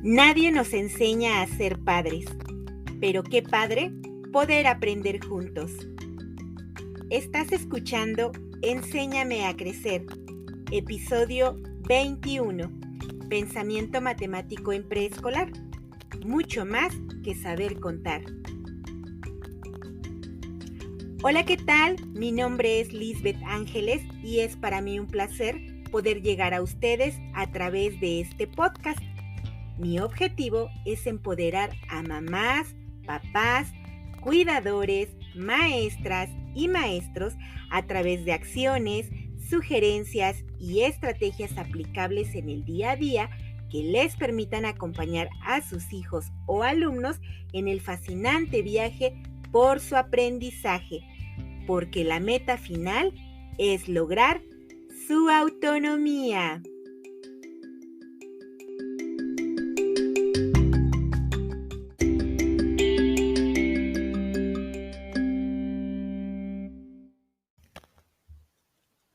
Nadie nos enseña a ser padres, pero qué padre poder aprender juntos. Estás escuchando Enséñame a crecer, episodio 21, Pensamiento matemático en preescolar, mucho más que saber contar. Hola, ¿qué tal? Mi nombre es Lisbeth Ángeles y es para mí un placer poder llegar a ustedes a través de este podcast. Mi objetivo es empoderar a mamás, papás, cuidadores, maestras y maestros a través de acciones, sugerencias y estrategias aplicables en el día a día que les permitan acompañar a sus hijos o alumnos en el fascinante viaje por su aprendizaje, porque la meta final es lograr su autonomía.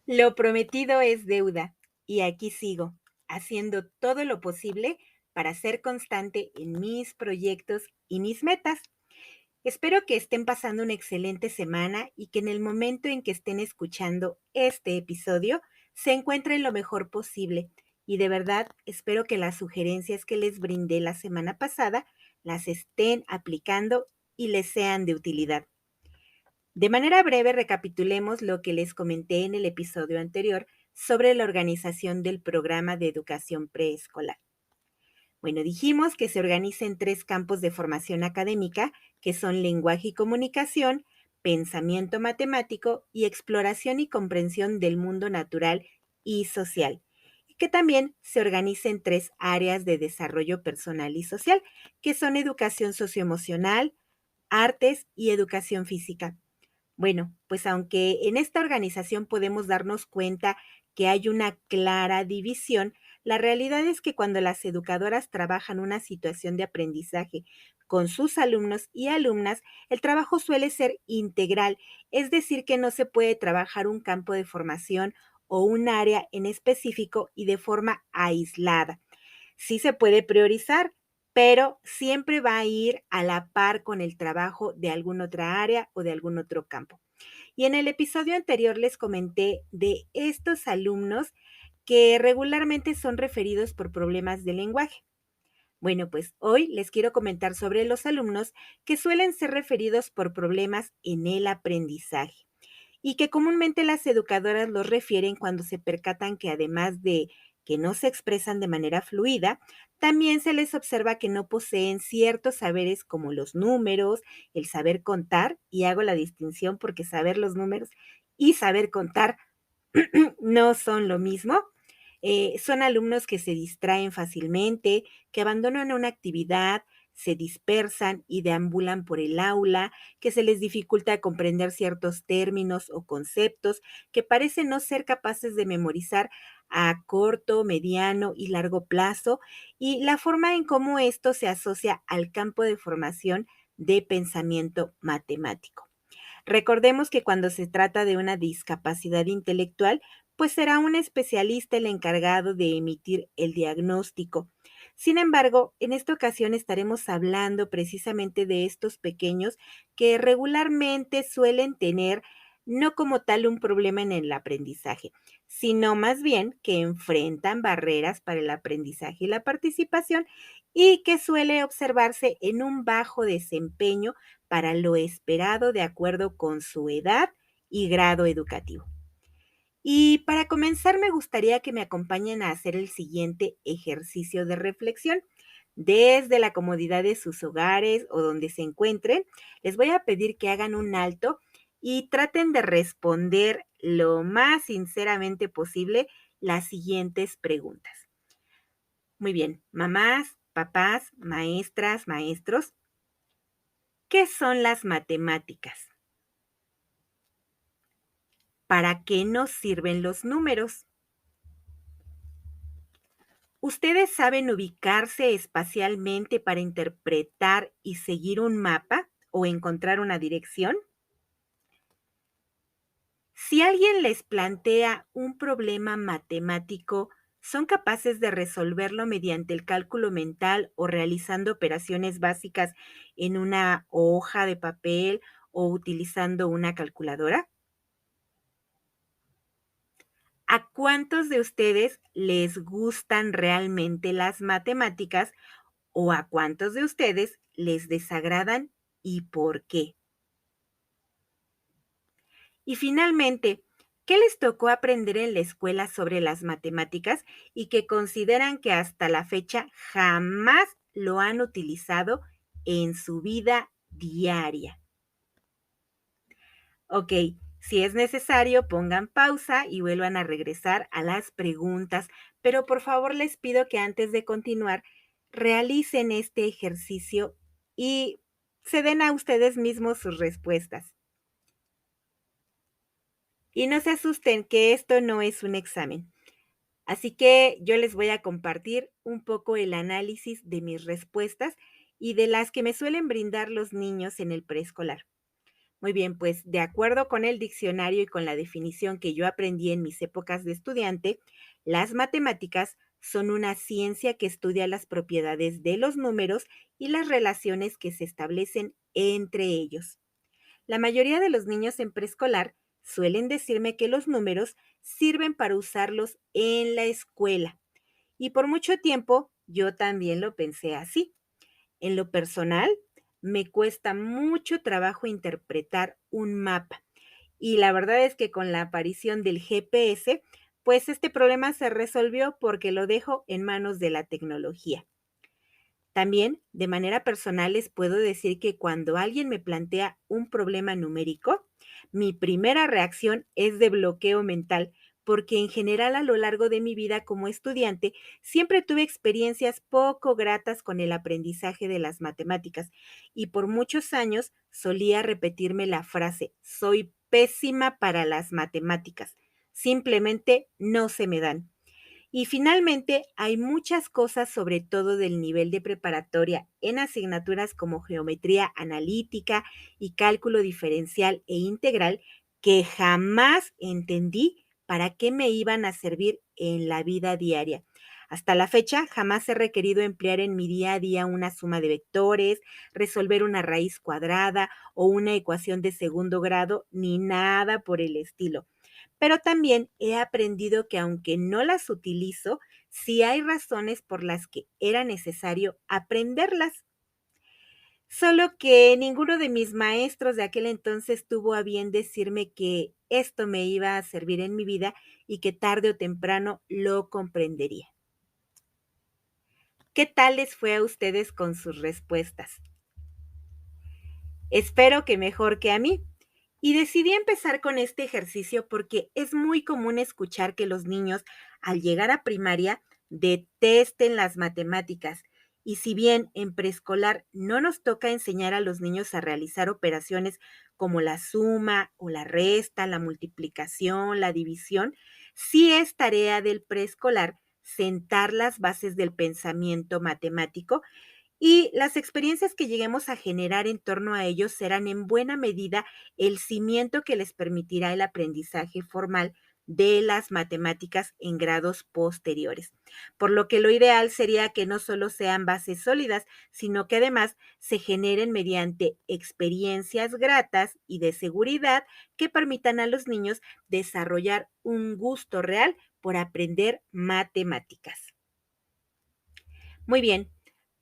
Lo prometido es deuda, y aquí sigo, haciendo todo lo posible para ser constante en mis proyectos y mis metas. Espero que estén pasando una excelente semana y que en el momento en que estén escuchando este episodio se encuentren lo mejor posible. Y de verdad espero que las sugerencias que les brindé la semana pasada las estén aplicando y les sean de utilidad. De manera breve, recapitulemos lo que les comenté en el episodio anterior sobre la organización del programa de educación preescolar. Bueno, dijimos que se organiza en 3 campos de formación académica, que son lenguaje y comunicación, pensamiento matemático y exploración y comprensión del mundo natural y social, y que también se organiza en 3 áreas de desarrollo personal y social, que son educación socioemocional, artes y educación física. Bueno, pues aunque en esta organización podemos darnos cuenta que hay una clara división, la realidad es que cuando las educadoras trabajan una situación de aprendizaje con sus alumnos y alumnas, el trabajo suele ser integral, es decir, que no se puede trabajar un campo de formación o un área en específico y de forma aislada. Sí se puede priorizar, pero siempre va a ir a la par con el trabajo de alguna otra área o de algún otro campo. Y en el episodio anterior les comenté de estos alumnos que regularmente son referidos por problemas de lenguaje. Bueno, pues hoy les quiero comentar sobre los alumnos que suelen ser referidos por problemas en el aprendizaje y que comúnmente las educadoras los refieren cuando se percatan que además de que no se expresan de manera fluida, también se les observa que no poseen ciertos saberes como los números, el saber contar, y hago la distinción porque saber los números y saber contar no son lo mismo. Son alumnos que se distraen fácilmente, que abandonan una actividad, se dispersan y deambulan por el aula, que se les dificulta comprender ciertos términos o conceptos, que parecen no ser capaces de memorizar a corto, mediano y largo plazo, y la forma en cómo esto se asocia al campo de formación de pensamiento matemático. Recordemos que cuando se trata de una discapacidad intelectual, pues será un especialista el encargado de emitir el diagnóstico. Sin embargo, en esta ocasión estaremos hablando precisamente de estos pequeños que regularmente suelen tener no como tal un problema en el aprendizaje, sino más bien que enfrentan barreras para el aprendizaje y la participación y que suele observarse en un bajo desempeño para lo esperado de acuerdo con su edad y grado educativo. Y para comenzar, me gustaría que me acompañen a hacer el siguiente ejercicio de reflexión. Desde la comodidad de sus hogares o donde se encuentren, les voy a pedir que hagan un alto y traten de responder lo más sinceramente posible las siguientes preguntas. Muy bien, mamás, papás, maestras, maestros, ¿qué son las matemáticas? ¿Para qué nos sirven los números? ¿Ustedes saben ubicarse espacialmente para interpretar y seguir un mapa o encontrar una dirección? Si alguien les plantea un problema matemático, ¿Son capaces de resolverlo mediante el cálculo mental o realizando operaciones básicas en una hoja de papel o utilizando una calculadora? ¿A cuántos de ustedes les gustan realmente las matemáticas o a cuántos de ustedes les desagradan y por qué? Y finalmente, ¿qué les tocó aprender en la escuela sobre las matemáticas y que consideran que hasta la fecha jamás lo han utilizado en su vida diaria? Ok, si es necesario, pongan pausa y vuelvan a regresar a las preguntas, pero por favor les pido que antes de continuar realicen este ejercicio y se den a ustedes mismos sus respuestas. Y no se asusten que esto no es un examen. Así que yo les voy a compartir un poco el análisis de mis respuestas y de las que me suelen brindar los niños en el preescolar. Muy bien, pues de acuerdo con el diccionario y con la definición que yo aprendí en mis épocas de estudiante, las matemáticas son una ciencia que estudia las propiedades de los números y las relaciones que se establecen entre ellos. La mayoría de los niños en preescolar suelen decirme que los números sirven para usarlos en la escuela. Y por mucho tiempo yo también lo pensé así. En lo personal, me cuesta mucho trabajo interpretar un mapa. Y la verdad es que con la aparición del GPS, pues este problema se resolvió porque lo dejo en manos de la tecnología. También, de manera personal, les puedo decir que cuando alguien me plantea un problema numérico, mi primera reacción es de bloqueo mental, porque en general a lo largo de mi vida como estudiante siempre tuve experiencias poco gratas con el aprendizaje de las matemáticas y por muchos años solía repetirme la frase, soy pésima para las matemáticas, simplemente no se me dan. Y finalmente, hay muchas cosas, sobre todo del nivel de preparatoria, en asignaturas como geometría analítica y cálculo diferencial e integral, que jamás entendí para qué me iban a servir en la vida diaria. Hasta la fecha, jamás he requerido emplear en mi día a día una suma de vectores, resolver una raíz cuadrada o una ecuación de segundo grado, ni nada por el estilo. Pero también he aprendido que aunque no las utilizo, sí hay razones por las que era necesario aprenderlas. Solo que ninguno de mis maestros de aquel entonces tuvo a bien decirme que esto me iba a servir en mi vida y que tarde o temprano lo comprendería. ¿Qué tal les fue a ustedes con sus respuestas? Espero que mejor que a mí. Y decidí empezar con este ejercicio porque es muy común escuchar que los niños, al llegar a primaria, detesten las matemáticas. Y si bien en preescolar no nos toca enseñar a los niños a realizar operaciones como la suma o la resta, la multiplicación, la división, sí es tarea del preescolar sentar las bases del pensamiento matemático y las experiencias que lleguemos a generar en torno a ellos serán en buena medida el cimiento que les permitirá el aprendizaje formal de las matemáticas en grados posteriores. Por lo que lo ideal sería que no solo sean bases sólidas, sino que además se generen mediante experiencias gratas y de seguridad que permitan a los niños desarrollar un gusto real por aprender matemáticas. Muy bien,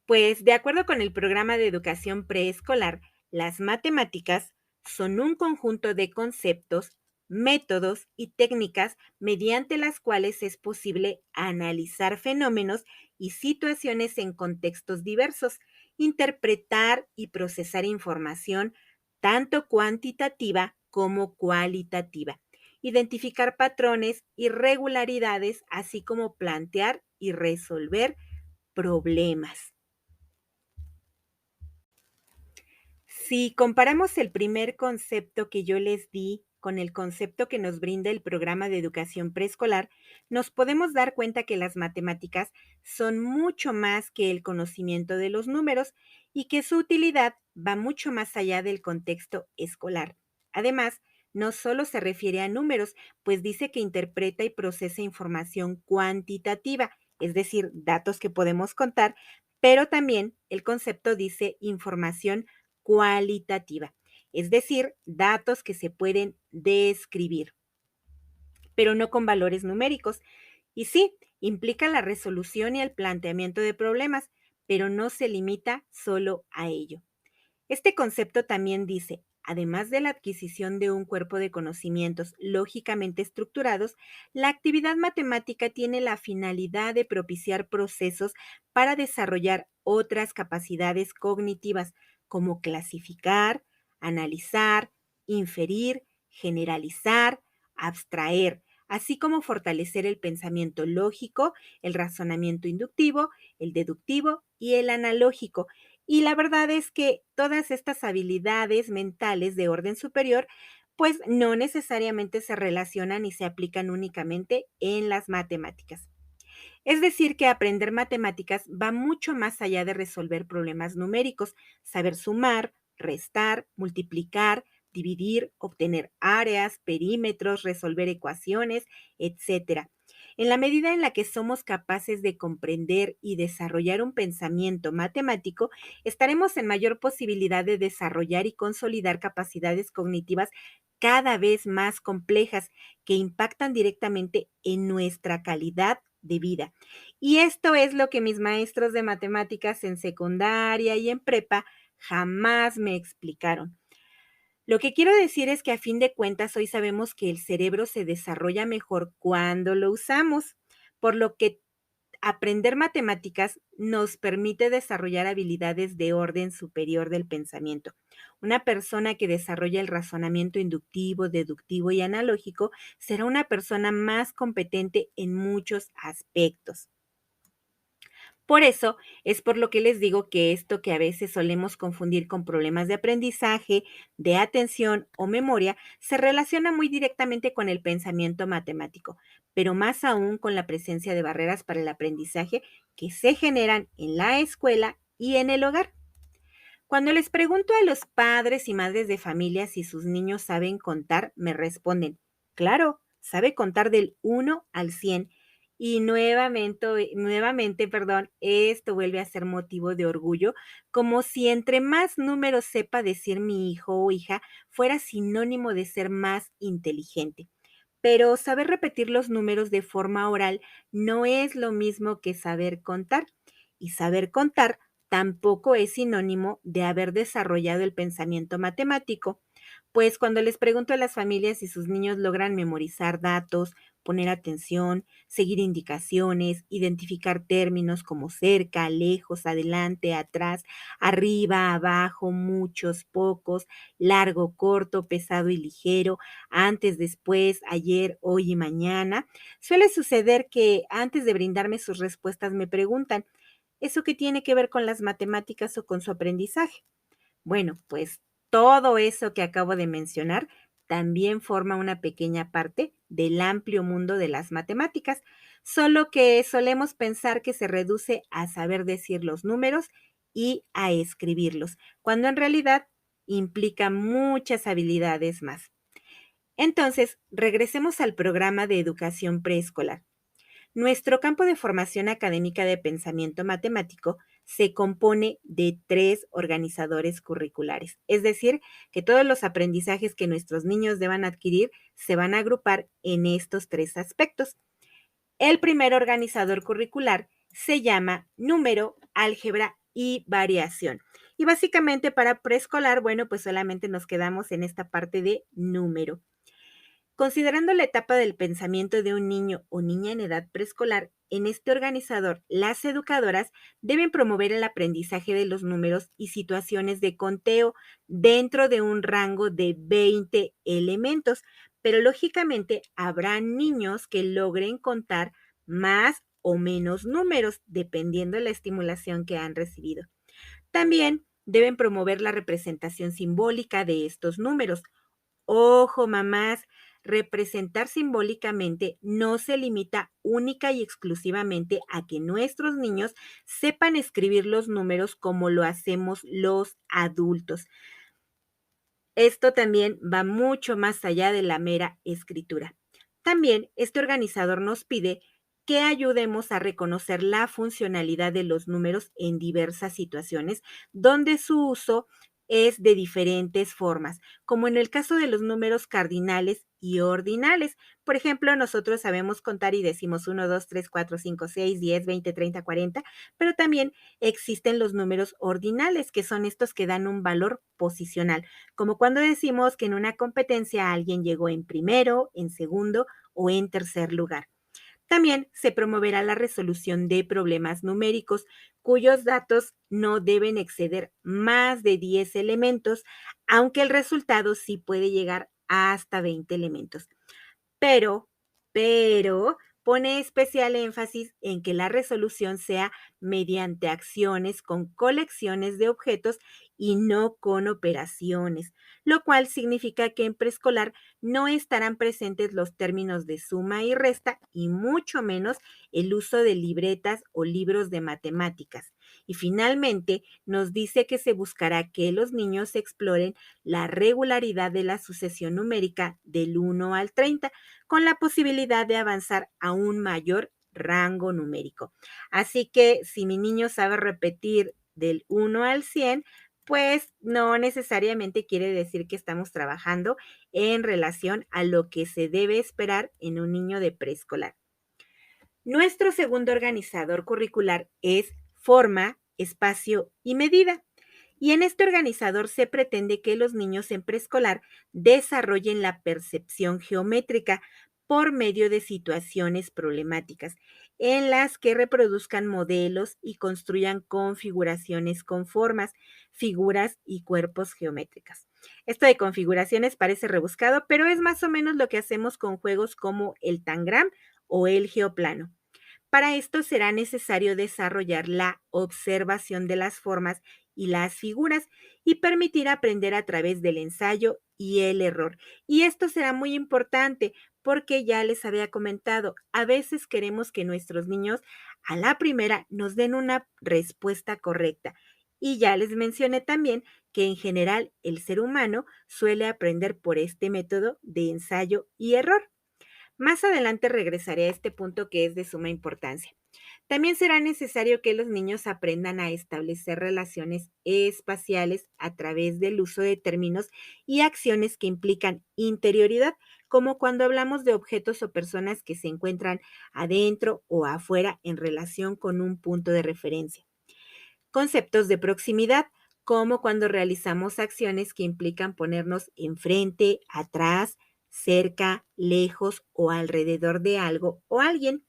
pues de acuerdo con el programa de educación preescolar, las matemáticas son un conjunto de conceptos, métodos y técnicas mediante las cuales es posible analizar fenómenos y situaciones en contextos diversos, interpretar y procesar información tanto cuantitativa como cualitativa, identificar patrones y regularidades, así como plantear y resolver problemas. Si comparamos el primer concepto que yo les di con el concepto que nos brinda el programa de educación preescolar, nos podemos dar cuenta que las matemáticas son mucho más que el conocimiento de los números y que su utilidad va mucho más allá del contexto escolar. Además, no solo se refiere a números, pues dice que interpreta y procesa información cuantitativa, es decir, datos que podemos contar, pero también el concepto dice información cualitativa, es decir, datos que se pueden describir, pero no con valores numéricos. Y sí, implica la resolución y el planteamiento de problemas, pero no se limita solo a ello. Este concepto también dice, además de la adquisición de un cuerpo de conocimientos lógicamente estructurados, la actividad matemática tiene la finalidad de propiciar procesos para desarrollar otras capacidades cognitivas, como clasificar, analizar, inferir, generalizar, abstraer, así como fortalecer el pensamiento lógico, el razonamiento inductivo, el deductivo y el analógico. Y la verdad es que todas estas habilidades mentales de orden superior, pues no necesariamente se relacionan y se aplican únicamente en las matemáticas. Es decir, que aprender matemáticas va mucho más allá de resolver problemas numéricos, saber sumar, restar, multiplicar, dividir, obtener áreas, perímetros, resolver ecuaciones, etcétera. En la medida en la que somos capaces de comprender y desarrollar un pensamiento matemático, estaremos en mayor posibilidad de desarrollar y consolidar capacidades cognitivas cada vez más complejas que impactan directamente en nuestra calidad de vida. Y esto es lo que mis maestros de matemáticas en secundaria y en prepa jamás me explicaron. Lo que quiero decir es que a fin de cuentas hoy sabemos que el cerebro se desarrolla mejor cuando lo usamos, por lo que aprender matemáticas nos permite desarrollar habilidades de orden superior del pensamiento. Una persona que desarrolla el razonamiento inductivo, deductivo y analógico será una persona más competente en muchos aspectos. Por eso es por lo que les digo que esto que a veces solemos confundir con problemas de aprendizaje, de atención o memoria, se relaciona muy directamente con el pensamiento matemático, pero más aún con la presencia de barreras para el aprendizaje que se generan en la escuela y en el hogar. Cuando les pregunto a los padres y madres de familia si sus niños saben contar, me responden, claro, sabe contar del 1 al 100. Y nuevamente, esto vuelve a ser motivo de orgullo, como si entre más números sepa decir mi hijo o hija, fuera sinónimo de ser más inteligente. Pero saber repetir los números de forma oral no es lo mismo que saber contar. Y saber contar tampoco es sinónimo de haber desarrollado el pensamiento matemático, pues cuando les pregunto a las familias si sus niños logran memorizar datos, poner atención, seguir indicaciones, identificar términos como cerca, lejos, adelante, atrás, arriba, abajo, muchos, pocos, largo, corto, pesado y ligero, antes, después, ayer, hoy y mañana, suele suceder que antes de brindarme sus respuestas me preguntan, ¿eso qué tiene que ver con las matemáticas o con su aprendizaje? Bueno, pues todo eso que acabo de mencionar también forma una pequeña parte del amplio mundo de las matemáticas, solo que solemos pensar que se reduce a saber decir los números y a escribirlos, cuando en realidad implica muchas habilidades más. Entonces, regresemos al programa de educación preescolar. Nuestro campo de formación académica de pensamiento matemático se compone de 3 organizadores curriculares, es decir, que todos los aprendizajes que nuestros niños deban adquirir se van a agrupar en estos 3 aspectos. El primer organizador curricular se llama número, álgebra y variación. Y básicamente para preescolar, bueno, pues solamente nos quedamos en esta parte de número. Considerando la etapa del pensamiento de un niño o niña en edad preescolar, en este organizador, las educadoras deben promover el aprendizaje de los números y situaciones de conteo dentro de un rango de 20 elementos, pero lógicamente habrá niños que logren contar más o menos números, dependiendo de la estimulación que han recibido. También deben promover la representación simbólica de estos números. Ojo, mamás, representar simbólicamente no se limita única y exclusivamente a que nuestros niños sepan escribir los números como lo hacemos los adultos. Esto también va mucho más allá de la mera escritura. También este organizador nos pide que ayudemos a reconocer la funcionalidad de los números en diversas situaciones donde su uso es de diferentes formas, como en el caso de los números cardinales y ordinales. Por ejemplo, nosotros sabemos contar y decimos 1, 2, 3, 4, 5, 6, 10, 20, 30, 40, pero también existen los números ordinales, que son estos que dan un valor posicional, como cuando decimos que en una competencia alguien llegó en primero, en segundo o en tercer lugar. También se promoverá la resolución de problemas numéricos cuyos datos no deben exceder más de 10 elementos, aunque el resultado sí puede llegar hasta 20 elementos. Pero, pero pone especial énfasis en que la resolución sea mediante acciones con colecciones de objetos y no con operaciones, lo cual significa que en preescolar no estarán presentes los términos de suma y resta y mucho menos el uso de libretas o libros de matemáticas. Y finalmente nos dice que se buscará que los niños exploren la regularidad de la sucesión numérica del 1 al 30 con la posibilidad de avanzar a un mayor rango numérico. Así que si mi niño sabe repetir del 1 al 100, pues no necesariamente quiere decir que estamos trabajando en relación a lo que se debe esperar en un niño de preescolar. Nuestro segundo organizador curricular es forma, espacio y medida. Y en este organizador se pretende que los niños en preescolar desarrollen la percepción geométrica por medio de situaciones problemáticas, en las que reproduzcan modelos y construyan configuraciones con formas, figuras y cuerpos geométricas. Esto de configuraciones parece rebuscado, pero es más o menos lo que hacemos con juegos como el Tangram o el geoplano. Para esto será necesario desarrollar la observación de las formas y las figuras y permitir aprender a través del ensayo y el error. Y esto será muy importante porque ya les había comentado, a veces queremos que nuestros niños a la primera nos den una respuesta correcta. Y ya les mencioné también que en general el ser humano suele aprender por este método de ensayo y error. Más adelante regresaré a este punto que es de suma importancia. También será necesario que los niños aprendan a establecer relaciones espaciales a través del uso de términos y acciones que implican interioridad, como cuando hablamos de objetos o personas que se encuentran adentro o afuera en relación con un punto de referencia. Conceptos de proximidad, como cuando realizamos acciones que implican ponernos enfrente, atrás, cerca, lejos o alrededor de algo o alguien.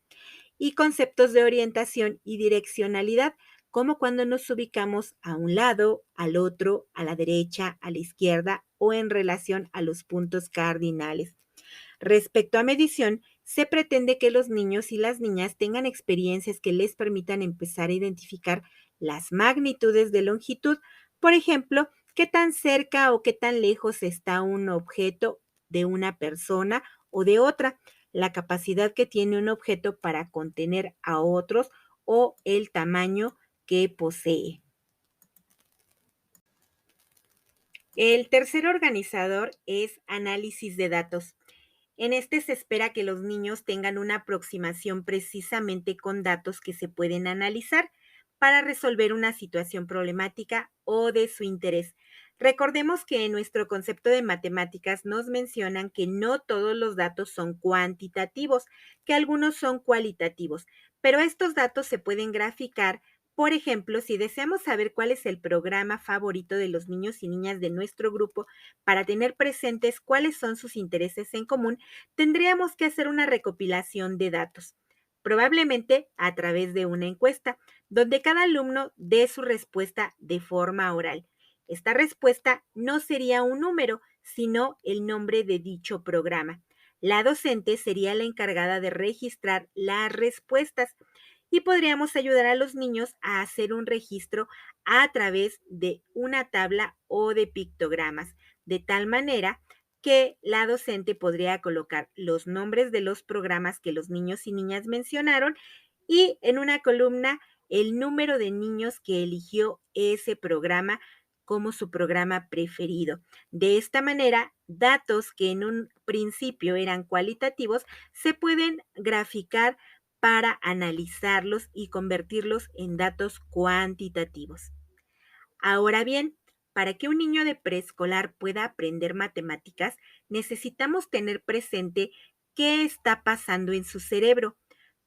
Y conceptos de orientación y direccionalidad, como cuando nos ubicamos a un lado, al otro, a la derecha, a la izquierda o en relación a los puntos cardinales. Respecto a medición, se pretende que los niños y las niñas tengan experiencias que les permitan empezar a identificar las magnitudes de longitud. Por ejemplo, qué tan cerca o qué tan lejos está un objeto de una persona o de otra, la capacidad que tiene un objeto para contener a otros o el tamaño que posee. El tercer organizador es análisis de datos. En este se espera que los niños tengan una aproximación precisamente con datos que se pueden analizar para resolver una situación problemática o de su interés. Recordemos que en nuestro concepto de matemáticas nos mencionan que no todos los datos son cuantitativos, que algunos son cualitativos, pero estos datos se pueden graficar. Por ejemplo, si deseamos saber cuál es el programa favorito de los niños y niñas de nuestro grupo, para tener presentes cuáles son sus intereses en común, tendríamos que hacer una recopilación de datos, probablemente a través de una encuesta, donde cada alumno dé su respuesta de forma oral. Esta respuesta no sería un número, sino el nombre de dicho programa. La docente sería la encargada de registrar las respuestas y podríamos ayudar a los niños a hacer un registro a través de una tabla o de pictogramas, de tal manera que la docente podría colocar los nombres de los programas que los niños y niñas mencionaron y en una columna el número de niños que eligió ese programa como su programa preferido. De esta manera, datos que en un principio eran cualitativos se pueden graficar para analizarlos y convertirlos en datos cuantitativos. Ahora bien, para que un niño de preescolar pueda aprender matemáticas, necesitamos tener presente qué está pasando en su cerebro,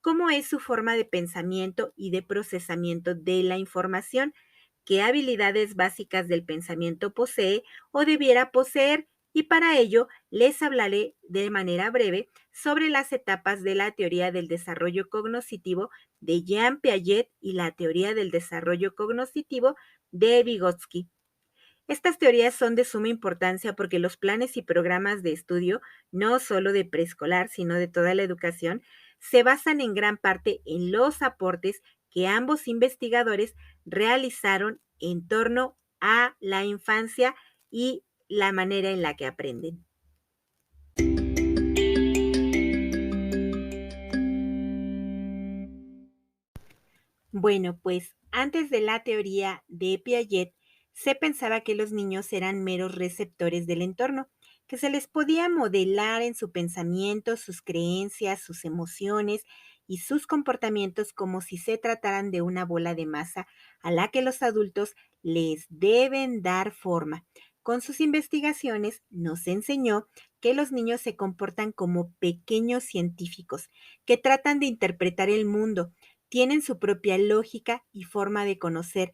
cómo es su forma de pensamiento y de procesamiento de la información, qué habilidades básicas del pensamiento posee o debiera poseer, y para ello les hablaré de manera breve sobre las etapas de la teoría del desarrollo cognitivo de Jean Piaget y la teoría del desarrollo cognitivo de Vygotsky. Estas teorías son de suma importancia porque los planes y programas de estudio, no solo de preescolar, sino de toda la educación, se basan en gran parte en los aportes que ambos investigadores realizaron en torno a la infancia y la manera en la que aprenden. Bueno, pues antes de la teoría de Piaget, se pensaba que los niños eran meros receptores del entorno, que se les podía modelar en su pensamiento, sus creencias, sus emociones y sus comportamientos como si se trataran de una bola de masa a la que los adultos les deben dar forma. Con sus investigaciones nos enseñó que los niños se comportan como pequeños científicos, que tratan de interpretar el mundo, tienen su propia lógica y forma de conocer,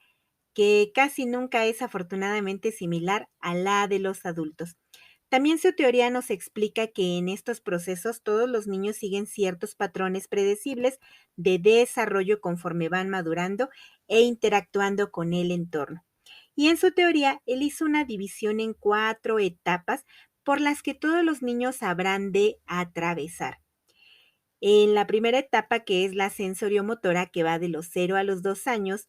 que casi nunca es afortunadamente similar a la de los adultos. También su teoría nos explica que en estos procesos todos los niños siguen ciertos patrones predecibles de desarrollo conforme van madurando e interactuando con el entorno. Y en su teoría, él hizo una división en 4 etapas por las que todos los niños habrán de atravesar. En la primera etapa, que es la sensoriomotora, que va de los 0 a los 2 años,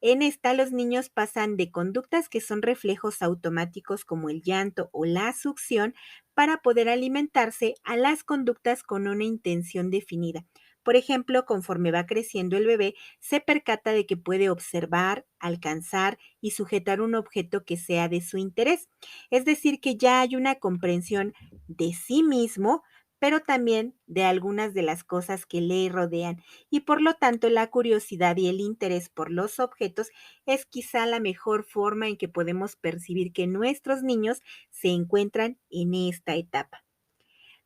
en esta los niños pasan de conductas que son reflejos automáticos como el llanto o la succión para poder alimentarse a las conductas con una intención definida. Por ejemplo, conforme va creciendo el bebé, se percata de que puede observar, alcanzar y sujetar un objeto que sea de su interés. Es decir, que ya hay una comprensión de sí mismo, pero también de algunas de las cosas que le rodean, y por lo tanto la curiosidad y el interés por los objetos es quizá la mejor forma en que podemos percibir que nuestros niños se encuentran en esta etapa.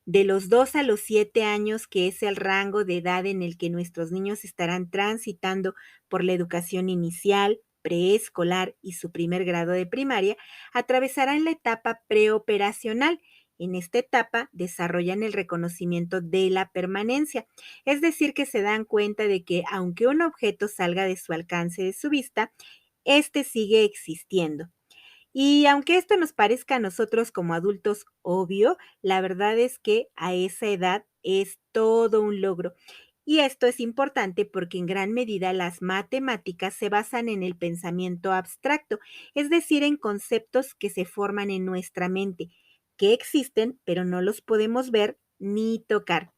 De los 2 a los 7 años, que es el rango de edad en el que nuestros niños estarán transitando por la educación inicial, preescolar y su primer grado de primaria, atravesarán la etapa preoperacional. En esta etapa desarrollan el reconocimiento de la permanencia, es decir, que se dan cuenta de que aunque un objeto salga de su alcance de su vista, éste sigue existiendo. Y aunque esto nos parezca a nosotros como adultos obvio, la verdad es que a esa edad es todo un logro. Y esto es importante porque en gran medida las matemáticas se basan en el pensamiento abstracto, es decir, en conceptos que se forman en nuestra mente, que existen, pero no los podemos ver ni tocar.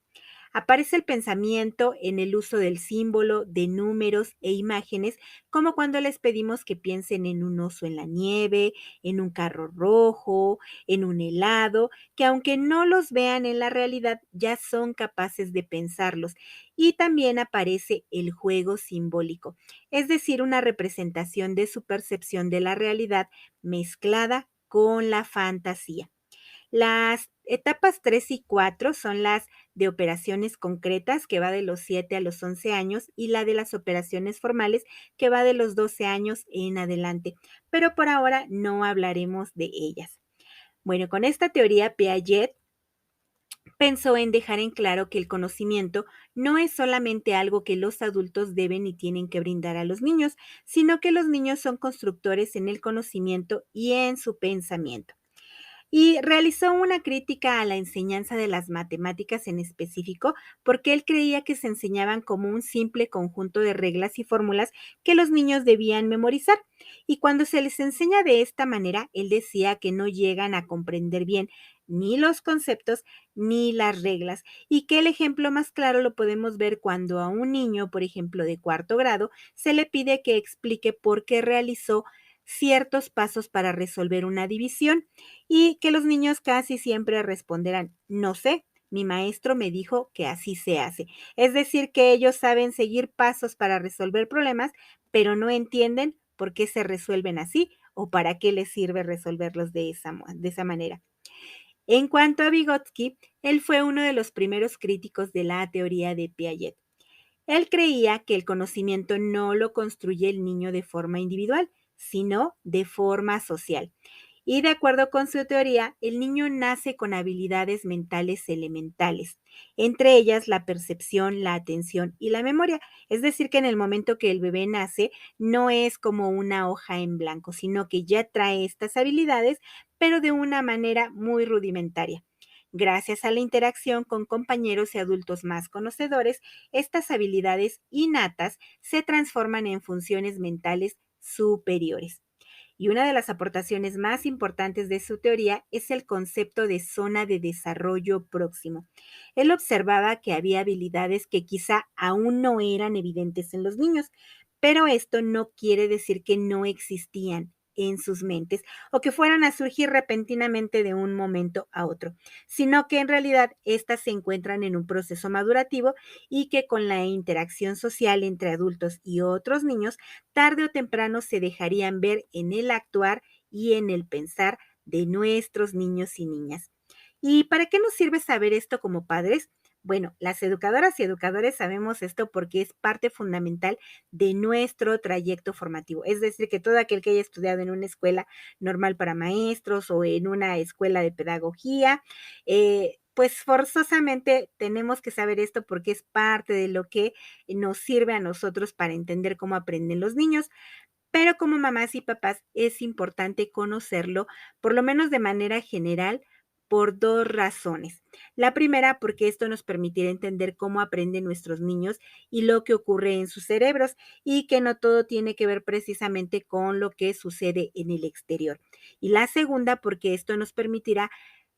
Aparece el pensamiento en el uso del símbolo, de números e imágenes, como cuando les pedimos que piensen en un oso en la nieve, en un carro rojo, en un helado, que aunque no los vean en la realidad, ya son capaces de pensarlos. Y también aparece el juego simbólico, es decir, una representación de su percepción de la realidad mezclada con la fantasía. Las etapas 3 y 4 son las de operaciones concretas, que va de los 7 a los 11 años, y la de las operaciones formales, que va de los 12 años en adelante. Pero por ahora no hablaremos de ellas. Bueno, con esta teoría, Piaget pensó en dejar en claro que el conocimiento no es solamente algo que los adultos deben y tienen que brindar a los niños, sino que los niños son constructores en el conocimiento y en su pensamiento. Y realizó una crítica a la enseñanza de las matemáticas en específico, porque él creía que se enseñaban como un simple conjunto de reglas y fórmulas que los niños debían memorizar. Y cuando se les enseña de esta manera, él decía que no llegan a comprender bien ni los conceptos ni las reglas, y que el ejemplo más claro lo podemos ver cuando a un niño, por ejemplo, de cuarto grado, se le pide que explique por qué realizó ciertos pasos para resolver una división y que los niños casi siempre responderán, no sé, mi maestro me dijo que así se hace. Es decir, que ellos saben seguir pasos para resolver problemas, pero no entienden por qué se resuelven así o para qué les sirve resolverlos de esa manera. En cuanto a Vygotsky, él fue uno de los primeros críticos de la teoría de Piaget. Él creía que el conocimiento no lo construye el niño de forma individual, sino de forma social. Y de acuerdo con su teoría, el niño nace con habilidades mentales elementales, entre ellas la percepción, la atención y la memoria. Es decir, que en el momento que el bebé nace, no es como una hoja en blanco, sino que ya trae estas habilidades, pero de una manera muy rudimentaria. Gracias a la interacción con compañeros y adultos más conocedores, estas habilidades innatas se transforman en funciones mentales superiores. Y una de las aportaciones más importantes de su teoría es el concepto de zona de desarrollo próximo. Él observaba que había habilidades que quizá aún no eran evidentes en los niños, pero esto no quiere decir que no existían en sus mentes o que fueran a surgir repentinamente de un momento a otro, sino que en realidad éstas se encuentran en un proceso madurativo y que con la interacción social entre adultos y otros niños tarde o temprano se dejarían ver en el actuar y en el pensar de nuestros niños y niñas. ¿Y para qué nos sirve saber esto como padres? Bueno, las educadoras y educadores sabemos esto porque es parte fundamental de nuestro trayecto formativo. Es decir, que todo aquel que haya estudiado en una escuela normal para maestros o en una escuela de pedagogía, pues forzosamente tenemos que saber esto porque es parte de lo que nos sirve a nosotros para entender cómo aprenden los niños. Pero como mamás y papás es importante conocerlo, por lo menos de manera general, por dos razones. La primera, porque esto nos permitirá entender cómo aprenden nuestros niños y lo que ocurre en sus cerebros y que no todo tiene que ver precisamente con lo que sucede en el exterior. Y la segunda, porque esto nos permitirá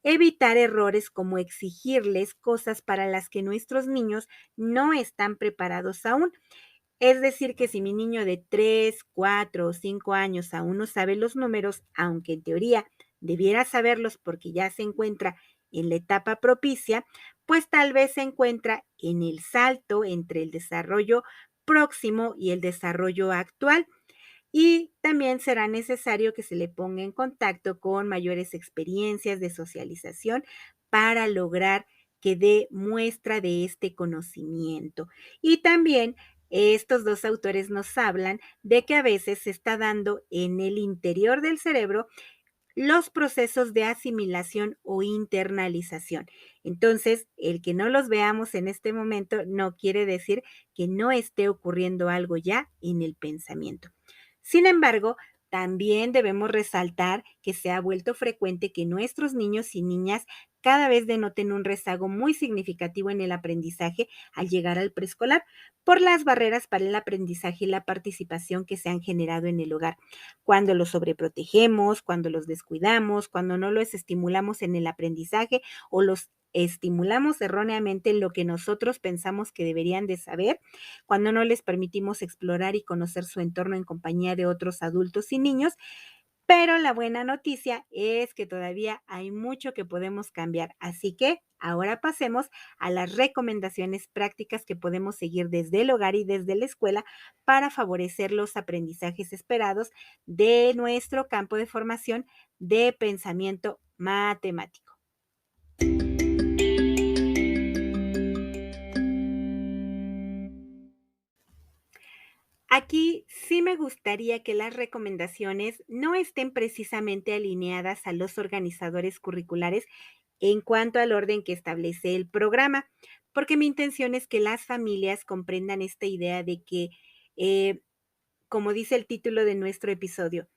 evitar errores como exigirles cosas para las que nuestros niños no están preparados aún. Es decir, que si mi niño de 3, 4 o 5 años aún no sabe los números, aunque en teoría debiera saberlos porque ya se encuentra en la etapa propicia, pues tal vez se encuentra en el salto entre el desarrollo próximo y el desarrollo actual. Y también será necesario que se le ponga en contacto con mayores experiencias de socialización para lograr que dé muestra de este conocimiento. Y también estos dos autores nos hablan de que a veces se está dando en el interior del cerebro los procesos de asimilación o internalización. Entonces, el que no los veamos en este momento no quiere decir que no esté ocurriendo algo ya en el pensamiento. Sin embargo, también debemos resaltar que se ha vuelto frecuente que nuestros niños y niñas cada vez denoten un rezago muy significativo en el aprendizaje al llegar al preescolar por las barreras para el aprendizaje y la participación que se han generado en el hogar. Cuando los sobreprotegemos, cuando los descuidamos, cuando no los estimulamos en el aprendizaje o los estimulamos erróneamente en lo que nosotros pensamos que deberían de saber, cuando no les permitimos explorar y conocer su entorno en compañía de otros adultos y niños, pero la buena noticia es que todavía hay mucho que podemos cambiar. Así que ahora pasemos a las recomendaciones prácticas que podemos seguir desde el hogar y desde la escuela para favorecer los aprendizajes esperados de nuestro campo de formación de pensamiento matemático. Aquí sí me gustaría que las recomendaciones no estén precisamente alineadas a los organizadores curriculares en cuanto al orden que establece el programa, porque mi intención es que las familias comprendan esta idea de que, eh, como dice el título de nuestro episodio,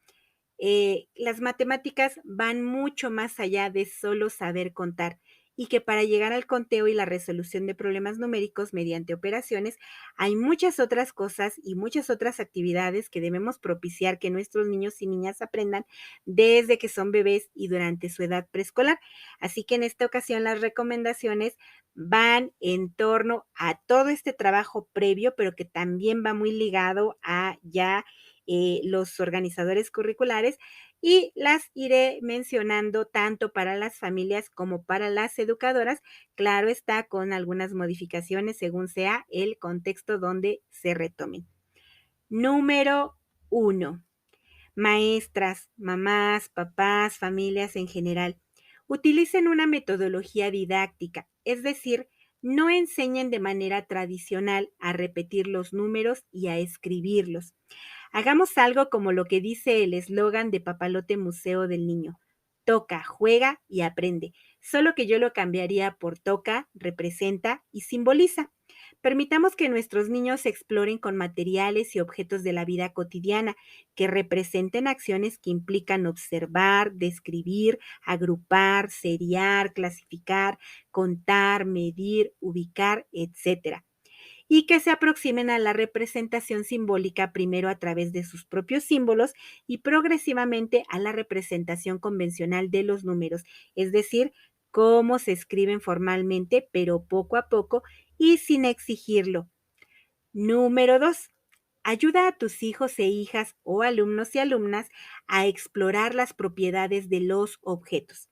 las matemáticas van mucho más allá de solo saber contar y que para llegar al conteo y la resolución de problemas numéricos mediante operaciones hay muchas otras cosas y muchas otras actividades que debemos propiciar que nuestros niños y niñas aprendan desde que son bebés y durante su edad preescolar. Así que en esta ocasión las recomendaciones van en torno a todo este trabajo previo, pero que también va muy ligado a ya los organizadores curriculares y las iré mencionando tanto para las familias como para las educadoras. Claro está, con algunas modificaciones según sea el contexto donde se retomen. Número uno. Maestras, mamás, papás, familias en general, utilicen una metodología didáctica, es decir, no enseñen de manera tradicional a repetir los números y a escribirlos. Hagamos algo como lo que dice el eslogan de Papalote Museo del Niño: toca, juega y aprende, solo que yo lo cambiaría por toca, representa y simboliza. Permitamos que nuestros niños exploren con materiales y objetos de la vida cotidiana, que representen acciones que implican observar, describir, agrupar, seriar, clasificar, contar, medir, ubicar, etcétera, y que se aproximen a la representación simbólica primero a través de sus propios símbolos y progresivamente a la representación convencional de los números, es decir, cómo se escriben formalmente, pero poco a poco y sin exigirlo. Número 2. Ayuda a tus hijos e hijas o alumnos y alumnas a explorar las propiedades de los objetos.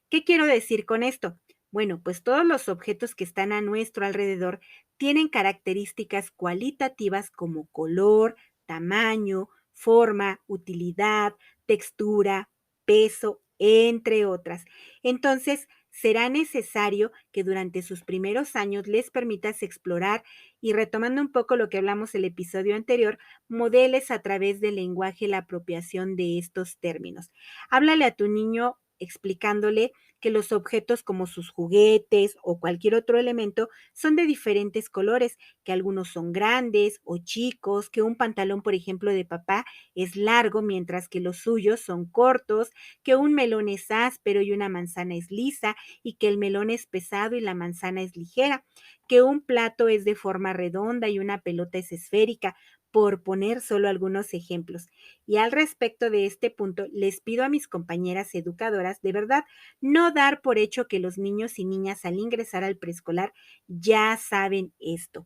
¿Qué quiero decir con esto? Bueno, pues todos los objetos que están a nuestro alrededor tienen características cualitativas como color, tamaño, forma, utilidad, textura, peso, entre otras. Entonces, será necesario que durante sus primeros años les permitas explorar y, retomando un poco lo que hablamos el episodio anterior, modeles a través del lenguaje la apropiación de estos términos. Háblale a tu niño explicándole que los objetos como sus juguetes o cualquier otro elemento son de diferentes colores, que algunos son grandes o chicos, que un pantalón, por ejemplo, de papá es largo mientras que los suyos son cortos, que un melón es áspero y una manzana es lisa, y que el melón es pesado y la manzana es ligera, que un plato es de forma redonda y una pelota es esférica, por poner solo algunos ejemplos. Y al respecto de este punto, les pido a mis compañeras educadoras de verdad no dar por hecho que los niños y niñas al ingresar al preescolar ya saben esto.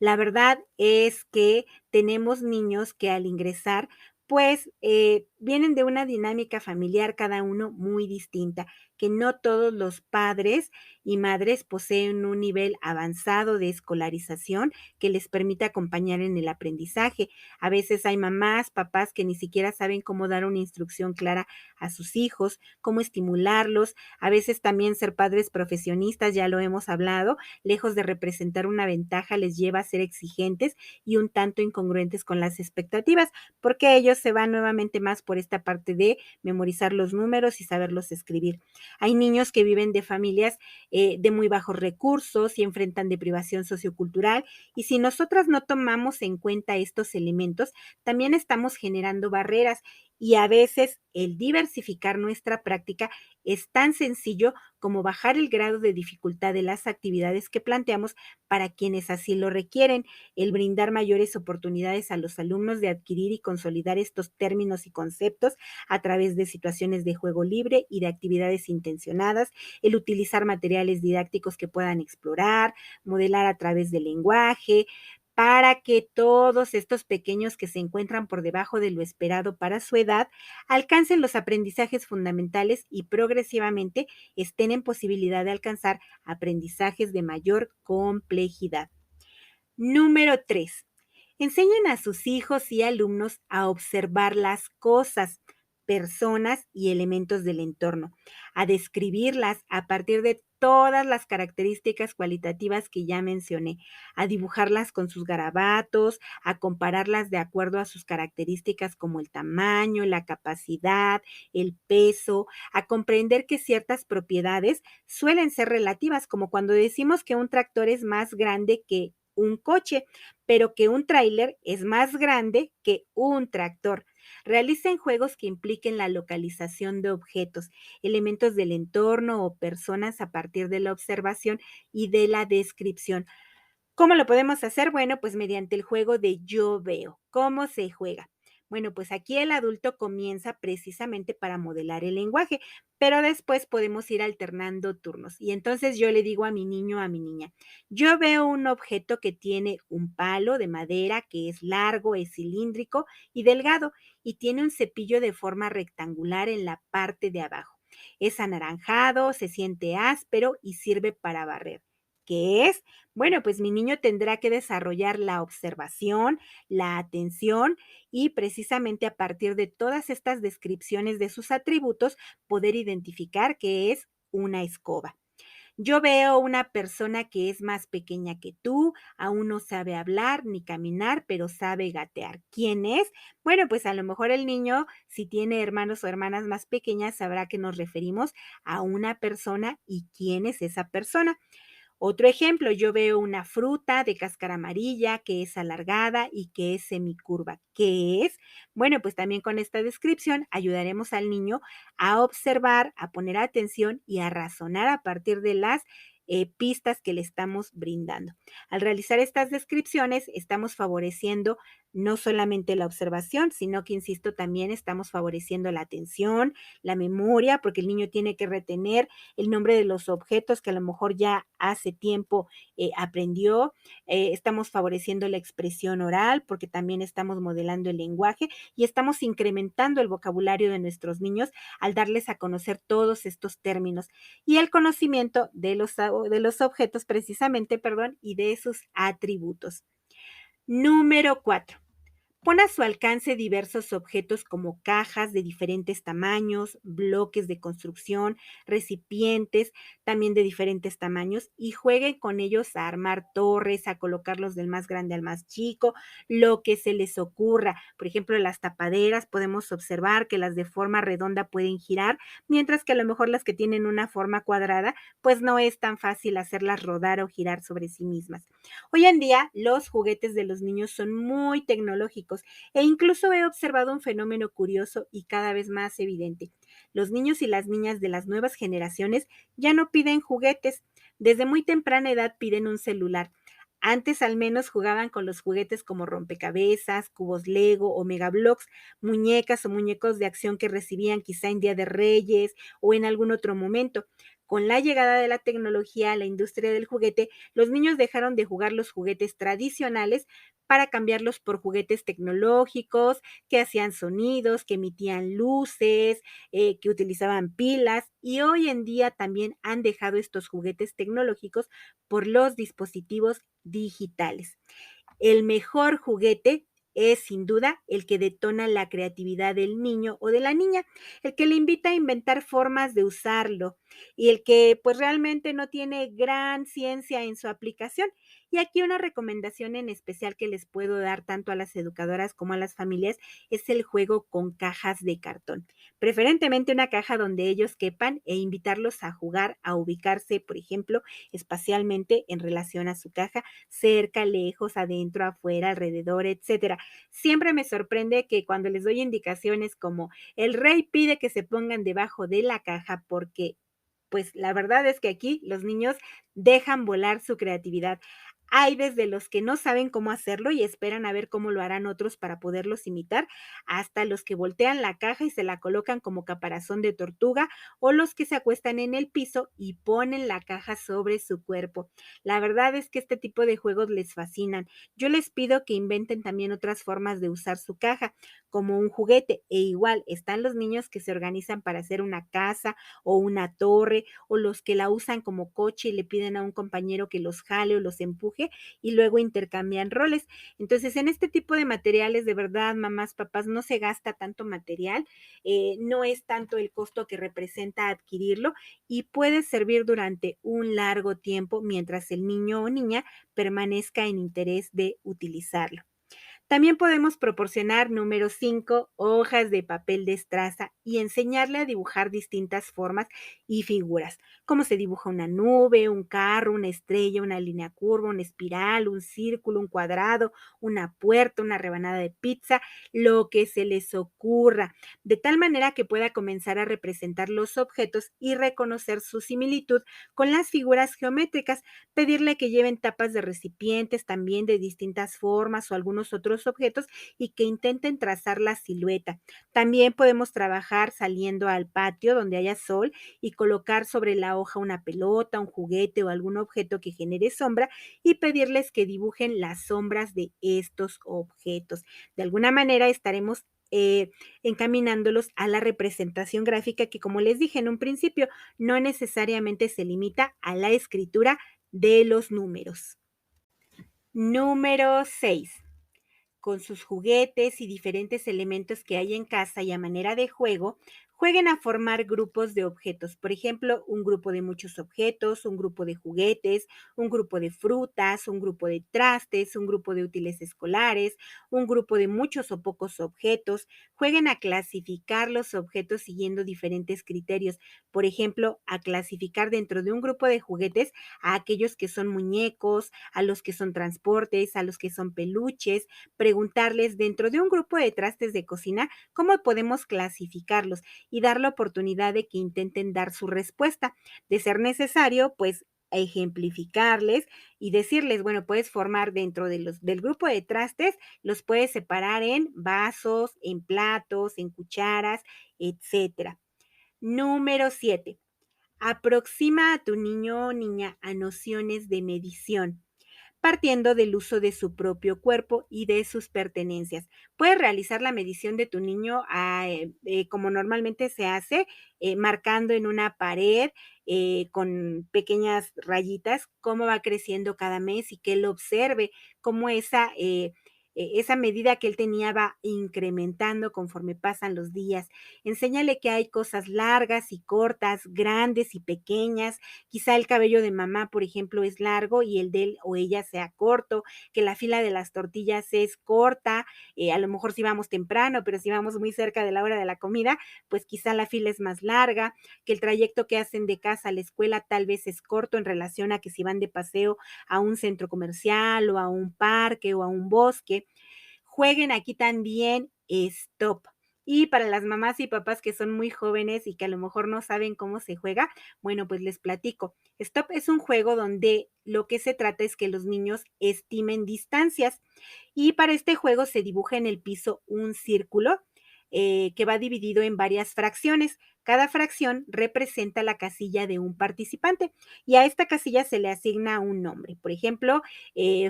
La verdad es que tenemos niños que al ingresar, pues vienen de una dinámica familiar cada uno muy distinta, que no todos los padres y madres poseen un nivel avanzado de escolarización que les permita acompañar en el aprendizaje. A veces hay mamás, papás que ni siquiera saben cómo dar una instrucción clara a sus hijos, cómo estimularlos. A veces también ser padres profesionistas, ya lo hemos hablado, lejos de representar una ventaja, les lleva a ser exigentes y un tanto incongruentes con las expectativas, porque ellos se van nuevamente más por esta parte de memorizar los números y saberlos escribir. Hay niños que viven de familias de muy bajos recursos y enfrentan deprivación sociocultural, y si nosotras no tomamos en cuenta estos elementos, también estamos generando barreras, y a veces el diversificar nuestra práctica es tan sencillo como bajar el grado de dificultad de las actividades que planteamos para quienes así lo requieren, el brindar mayores oportunidades a los alumnos de adquirir y consolidar estos términos y conceptos a través de situaciones de juego libre y de actividades intencionadas, el utilizar materiales didácticos que puedan explorar, modelar a través del lenguaje, para que todos estos pequeños que se encuentran por debajo de lo esperado para su edad alcancen los aprendizajes fundamentales y progresivamente estén en posibilidad de alcanzar aprendizajes de mayor complejidad. Número 3. Enseñen a sus hijos y alumnos a observar las cosas, personas y elementos del entorno, a describirlas a partir de todas las características cualitativas que ya mencioné, a dibujarlas con sus garabatos, a compararlas de acuerdo a sus características como el tamaño, la capacidad, el peso, a comprender que ciertas propiedades suelen ser relativas, como cuando decimos que un tractor es más grande que un coche, pero que un tráiler es más grande que un tractor. Realicen juegos que impliquen la localización de objetos, elementos del entorno o personas a partir de la observación y de la descripción. ¿Cómo lo podemos hacer? Bueno, pues mediante el juego de yo veo. ¿Cómo se juega? Bueno, pues aquí el adulto comienza precisamente para modelar el lenguaje, pero después podemos ir alternando turnos. Y entonces yo le digo a mi niño o a mi niña, yo veo un objeto que tiene un palo de madera que es largo, es cilíndrico y delgado y tiene un cepillo de forma rectangular en la parte de abajo. Es anaranjado, se siente áspero y sirve para barrer. ¿Qué es? Bueno, pues mi niño tendrá que desarrollar la observación, la atención y precisamente a partir de todas estas descripciones de sus atributos poder identificar que es una escoba. Yo veo una persona que es más pequeña que tú, aún no sabe hablar ni caminar, pero sabe gatear. ¿Quién es? Bueno, pues a lo mejor el niño, si tiene hermanos o hermanas más pequeñas, sabrá que nos referimos a una persona y quién es esa persona. Otro ejemplo, yo veo una fruta de cáscara amarilla que es alargada y que es semicurva. ¿Qué es? Bueno, pues también con esta descripción ayudaremos al niño a observar, a poner atención y a razonar a partir de las pistas que le estamos brindando. Al realizar estas descripciones, estamos favoreciendo no solamente la observación, sino que, insisto, también estamos favoreciendo la atención, la memoria, porque el niño tiene que retener el nombre de los objetos que a lo mejor ya hace tiempo aprendió. Estamos favoreciendo la expresión oral porque también estamos modelando el lenguaje y estamos incrementando el vocabulario de nuestros niños al darles a conocer todos estos términos y el conocimiento de los objetos precisamente, perdón, y de sus atributos. Número 4. Pon a su alcance diversos objetos como cajas de diferentes tamaños, bloques de construcción, recipientes también de diferentes tamaños y jueguen con ellos a armar torres, a colocarlos del más grande al más chico, lo que se les ocurra. Por ejemplo, las tapaderas podemos observar que las de forma redonda pueden girar, mientras que a lo mejor las que tienen una forma cuadrada, pues no es tan fácil hacerlas rodar o girar sobre sí mismas. Hoy en día, los juguetes de los niños son muy tecnológicos e incluso he observado un fenómeno curioso y cada vez más evidente. Los niños y las niñas de las nuevas generaciones ya no piden juguetes, desde muy temprana edad piden un celular. Antes al menos jugaban con los juguetes como rompecabezas, cubos Lego o megablocks, muñecas o muñecos de acción que recibían quizá en Día de Reyes o en algún otro momento. Con la llegada de la tecnología a la industria del juguete, los niños dejaron de jugar los juguetes tradicionales para cambiarlos por juguetes tecnológicos que hacían sonidos, que emitían luces, que utilizaban pilas y hoy en día también han dejado estos juguetes tecnológicos por los dispositivos digitales. El mejor juguete es sin duda el que detona la creatividad del niño o de la niña, el que le invita a inventar formas de usarlo y el que pues realmente no tiene gran ciencia en su aplicación. Y aquí una recomendación en especial que les puedo dar tanto a las educadoras como a las familias es el juego con cajas de cartón. Preferentemente una caja donde ellos quepan e invitarlos a jugar, a ubicarse, por ejemplo, espacialmente en relación a su caja cerca, lejos, adentro, afuera, alrededor, etcétera. Siempre me sorprende que cuando les doy indicaciones como el rey pide que se pongan debajo de la caja porque pues la verdad es que aquí los niños dejan volar su creatividad. Hay desde los que no saben cómo hacerlo y esperan a ver cómo lo harán otros para poderlos imitar, hasta los que voltean la caja y se la colocan como caparazón de tortuga, o los que se acuestan en el piso y ponen la caja sobre su cuerpo. La verdad es que este tipo de juegos les fascinan. Yo les pido que inventen también otras formas de usar su caja, como un juguete, e igual están los niños que se organizan para hacer una casa o una torre, o los que la usan como coche y le piden a un compañero que los jale o los empuje y luego intercambian roles. Entonces, en este tipo de materiales, de verdad, mamás, papás, no se gasta tanto material, no es tanto el costo que representa adquirirlo y puede servir durante un largo tiempo mientras el niño o niña permanezca en interés de utilizarlo. También podemos proporcionar, número 5, hojas de papel de estraza y enseñarle a dibujar distintas formas y figuras, como se dibuja una nube, un carro, una estrella, una línea curva, una espiral, un círculo, un cuadrado, una puerta, una rebanada de pizza, lo que se les ocurra, de tal manera que pueda comenzar a representar los objetos y reconocer su similitud con las figuras geométricas, pedirle que lleven tapas de recipientes también de distintas formas o algunos otros los objetos y que intenten trazar la silueta. También podemos trabajar saliendo al patio donde haya sol y colocar sobre la hoja una pelota, un juguete o algún objeto que genere sombra y pedirles que dibujen las sombras de estos objetos. De alguna manera estaremos encaminándolos a la representación gráfica que, como les dije en un principio, no necesariamente se limita a la escritura de los números. Número 6. Con sus juguetes y diferentes elementos que hay en casa y a manera de juego, jueguen a formar grupos de objetos. Por ejemplo, un grupo de muchos objetos, un grupo de juguetes, un grupo de frutas, un grupo de trastes, un grupo de útiles escolares, un grupo de muchos o pocos objetos. Jueguen a clasificar los objetos siguiendo diferentes criterios. Por ejemplo, a clasificar dentro de un grupo de juguetes a aquellos que son muñecos, a los que son transportes, a los que son peluches, preguntarles dentro de un grupo de trastes de cocina cómo podemos clasificarlos y dar la oportunidad de que intenten dar su respuesta. De ser necesario, pues ejemplificarles y decirles, bueno, puedes formar dentro del grupo de trastes, los puedes separar en vasos, en platos, en cucharas, etcétera. Número 7. Aproxima a tu niño o niña a nociones de medición partiendo del uso de su propio cuerpo y de sus pertenencias. Puedes realizar la medición de tu niño como normalmente se hace, marcando en una pared con pequeñas rayitas cómo va creciendo cada mes y que él observe cómo esa medida que él tenía va incrementando conforme pasan los días. Enséñale que hay cosas largas y cortas, grandes y pequeñas. Quizá el cabello de mamá, por ejemplo, es largo y el de él o ella sea corto, que la fila de las tortillas es corta, a lo mejor si vamos temprano, pero si vamos muy cerca de la hora de la comida, pues quizá la fila es más larga, que el trayecto que hacen de casa a la escuela tal vez es corto en relación a que si van de paseo a un centro comercial o a un parque o a un bosque. Jueguen aquí también stop. Y para las mamás y papás que son muy jóvenes y que a lo mejor no saben cómo se juega, bueno, pues les platico. Stop es un juego donde lo que se trata es que los niños estimen distancias y para este juego se dibuja en el piso un círculo que va dividido en varias fracciones. Cada fracción representa la casilla de un participante y a esta casilla se le asigna un nombre. Por ejemplo,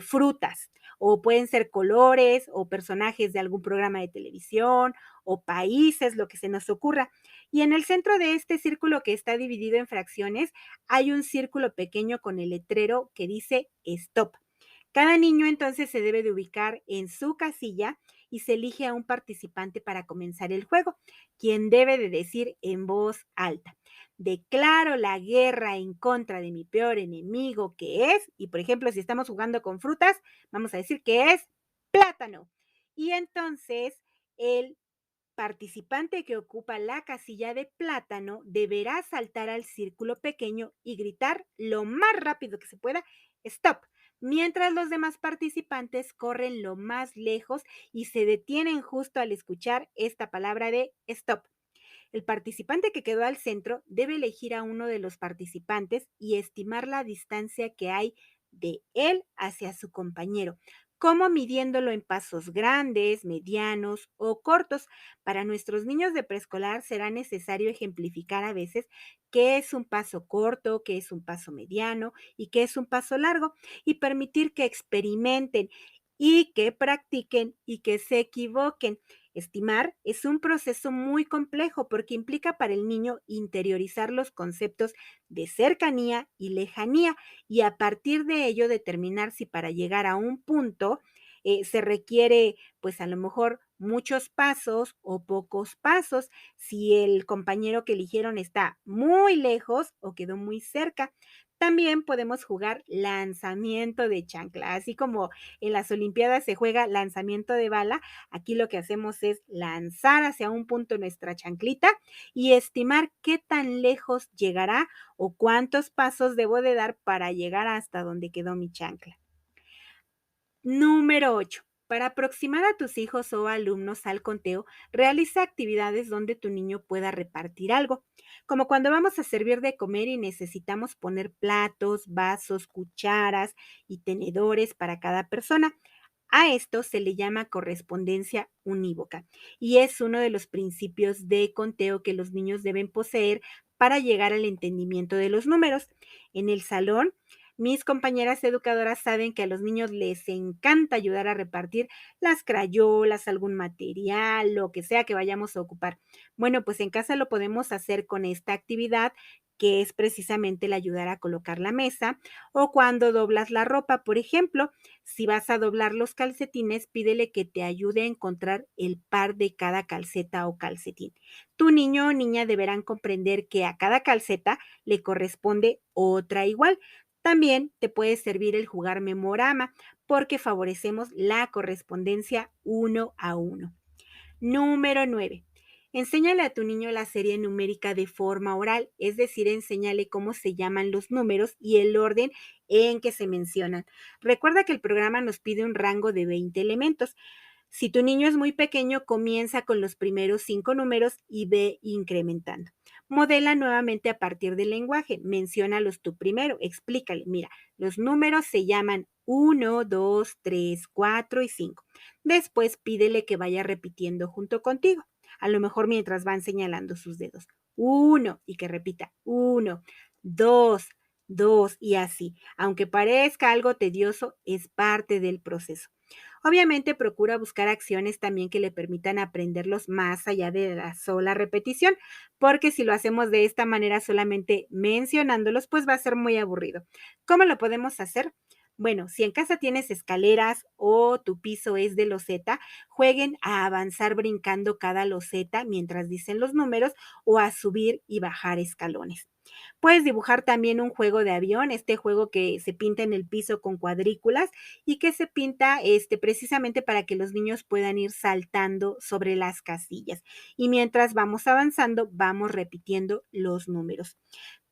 frutas o pueden ser colores o personajes de algún programa de televisión o países, lo que se nos ocurra. Y en el centro de este círculo que está dividido en fracciones hay un círculo pequeño con el letrero que dice stop. Cada niño entonces se debe de ubicar en su casilla y se elige a un participante para comenzar el juego, quien debe de decir en voz alta, declaro la guerra en contra de mi peor enemigo que es, y por ejemplo, si estamos jugando con frutas, vamos a decir que es plátano. Y entonces el participante que ocupa la casilla de plátano deberá saltar al círculo pequeño y gritar lo más rápido que se pueda, stop, mientras los demás participantes corren lo más lejos y se detienen justo al escuchar esta palabra de stop. El participante que quedó al centro debe elegir a uno de los participantes y estimar la distancia que hay de él hacia su compañero, como midiéndolo en pasos grandes, medianos o cortos. Para nuestros niños de preescolar será necesario ejemplificar a veces qué es un paso corto, qué es un paso mediano y qué es un paso largo y permitir que experimenten y que practiquen y que se equivoquen. Estimar es un proceso muy complejo porque implica para el niño interiorizar los conceptos de cercanía y lejanía y a partir de ello determinar si para llegar a un punto se requiere pues a lo mejor muchos pasos o pocos pasos, si el compañero que eligieron está muy lejos o quedó muy cerca. También podemos jugar lanzamiento de chancla, así como en las Olimpiadas se juega lanzamiento de bala. Aquí lo que hacemos es lanzar hacia un punto nuestra chanclita y estimar qué tan lejos llegará o cuántos pasos debo de dar para llegar hasta donde quedó mi chancla. Número 8. Para aproximar a tus hijos o alumnos al conteo, realiza actividades donde tu niño pueda repartir algo, como cuando vamos a servir de comer y necesitamos poner platos, vasos, cucharas y tenedores para cada persona. A esto se le llama correspondencia unívoca y es uno de los principios de conteo que los niños deben poseer para llegar al entendimiento de los números. En el salón, mis compañeras educadoras saben que a los niños les encanta ayudar a repartir las crayolas, algún material, lo que sea que vayamos a ocupar. Bueno, pues en casa lo podemos hacer con esta actividad que es precisamente el ayudar a colocar la mesa o cuando doblas la ropa, por ejemplo, si vas a doblar los calcetines, pídele que te ayude a encontrar el par de cada calceta o calcetín. Tu niño o niña deberán comprender que a cada calceta le corresponde otra igual. También te puede servir el jugar memorama porque favorecemos la correspondencia uno a uno. Número 9. Enséñale a tu niño la serie numérica de forma oral, es decir, enséñale cómo se llaman los números y el orden en que se mencionan. Recuerda que el programa nos pide un rango de 20 elementos. Si tu niño es muy pequeño, comienza con los primeros 5 números y ve incrementando. Modela nuevamente a partir del lenguaje. Menciónalos tú primero. Explícale, mira, los números se llaman 1, 2, 3, 4 y 5. Después pídele que vaya repitiendo junto contigo. A lo mejor mientras van señalando sus dedos. 1 y que repita 1, 2, 2 y así. Aunque parezca algo tedioso, es parte del proceso. Obviamente procura buscar acciones también que le permitan aprenderlos más allá de la sola repetición, porque si lo hacemos de esta manera solamente mencionándolos, pues va a ser muy aburrido. ¿Cómo lo podemos hacer? Bueno, si en casa tienes escaleras o tu piso es de loseta, jueguen a avanzar brincando cada loseta mientras dicen los números o a subir y bajar escalones. Puedes dibujar también un juego de avión, este juego que se pinta en el piso con cuadrículas y que se pinta precisamente para que los niños puedan ir saltando sobre las casillas. Y mientras vamos avanzando, vamos repitiendo los números.